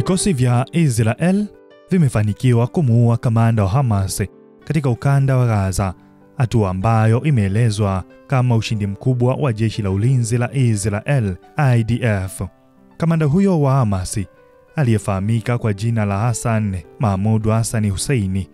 Vikosi vya Israel vimefanikiwa kumuua kamanda wa Hamas katika ukanda wa Gaza, hatua ambayo imeelezwa kama ushindi mkubwa wa jeshi la ulinzi la Israel IDF. Kamanda huyo wa Hamas aliyefahamika kwa jina la Hassan Mahmud Hassan Husseini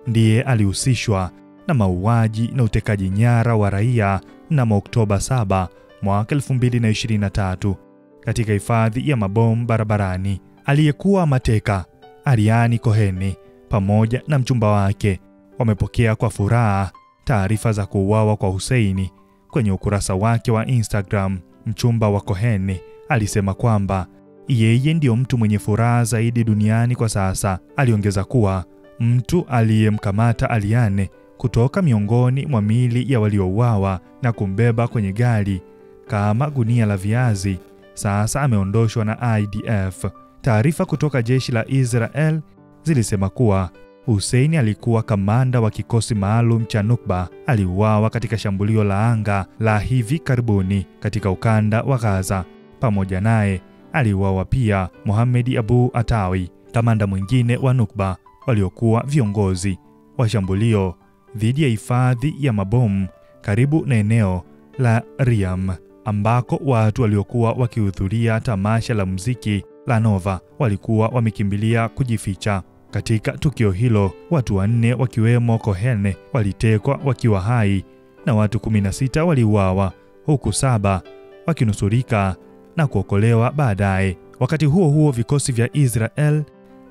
ndiye alihusishwa na mauaji na utekaji nyara wa raia mnamo Oktoba 7 mwaka 2023 katika hifadhi ya mabomu barabarani. Aliyekuwa mateka Ariani Cohen pamoja na mchumba wake wamepokea kwa furaha taarifa za kuuawa kwa Husseini. Kwenye ukurasa wake wa Instagram, mchumba wa Cohen alisema kwamba yeye ndio mtu mwenye furaha zaidi duniani kwa sasa. Aliongeza kuwa mtu aliyemkamata Ariani kutoka miongoni mwa miili ya waliouawa na kumbeba kwenye gari kama gunia la viazi sasa ameondoshwa na IDF. Taarifa kutoka jeshi la Israel zilisema kuwa Hussein alikuwa kamanda wa kikosi maalum cha Nukba, aliuawa katika shambulio la anga la hivi karibuni katika ukanda wa Gaza. Pamoja naye aliuawa pia Mohamed Abu Atawi, kamanda mwingine wa Nukba waliokuwa viongozi wa shambulio dhidi ya hifadhi ya mabomu karibu na eneo la Riyam, ambako watu waliokuwa wakihudhuria tamasha la muziki la Nova walikuwa wamekimbilia kujificha. Katika tukio hilo, watu 4 wakiwemo Cohen walitekwa wakiwa hai na watu 16 waliuawa, huku 7 wakinusurika na kuokolewa baadaye. Wakati huo huo, vikosi vya Israel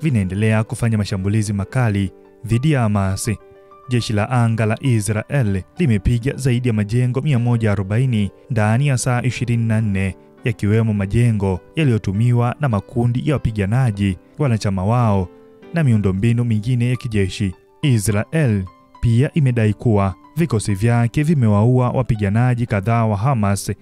vinaendelea kufanya mashambulizi makali dhidi ya Hamas. Jeshi la anga la Israel limepiga zaidi ya majengo 140 ndani ya saa 24, yakiwemo majengo yaliyotumiwa na makundi ya wapiganaji wanachama wao na miundombinu mingine ya kijeshi. Israel pia imedai kuwa vikosi vyake vimewaua wapiganaji kadhaa wa Hamas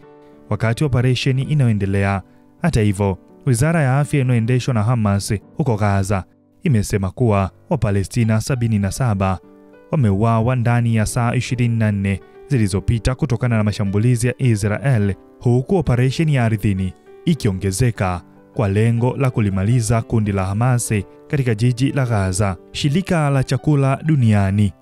wakati operesheni inayoendelea. Hata hivyo, wizara ya afya inayoendeshwa na Hamas huko Gaza imesema kuwa Wapalestina 77 wameuawa ndani ya saa 24 zilizopita kutokana na mashambulizi ya Israel, huku operesheni ya ardhini ikiongezeka kwa lengo la kulimaliza kundi la Hamas katika jiji la Gaza. Shirika la chakula duniani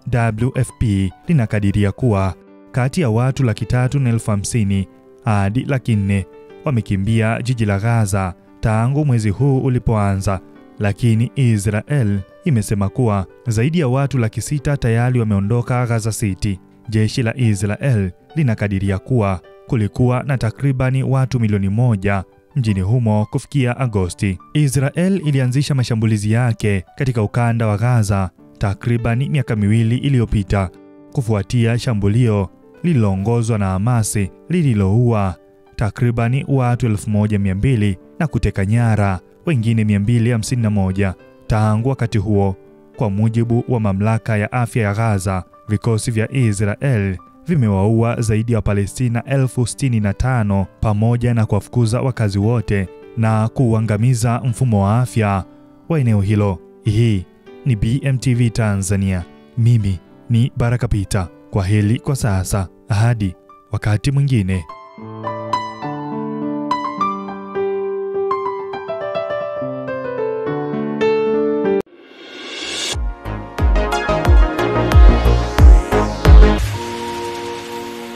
WFP linakadiria kuwa kati ya watu 350,000 hadi 400,000 wamekimbia jiji la Gaza tangu mwezi huu ulipoanza, lakini Israel imesema kuwa zaidi ya watu 600,000 tayari wameondoka Gaza City. Jeshi la Israel linakadiria kuwa kulikuwa na takribani watu milioni 1 mjini humo kufikia Agosti. Israel ilianzisha mashambulizi yake katika ukanda wa Gaza takribani miaka 2 iliyopita kufuatia shambulio lililoongozwa na Hamas lililoua takribani watu 1200 na kuteka nyara wengine 251. Tangu wakati huo, kwa mujibu wa mamlaka ya afya ya Gaza, vikosi vya Israel vimewaua zaidi ya Palestina 65,000 pamoja na kuwafukuza wakazi wote na kuangamiza mfumo wa afya wa eneo hilo. Hii ni BMTV Tanzania. Mimi ni Baraka Peter. Kwa heri kwa sasa, hadi wakati mwingine.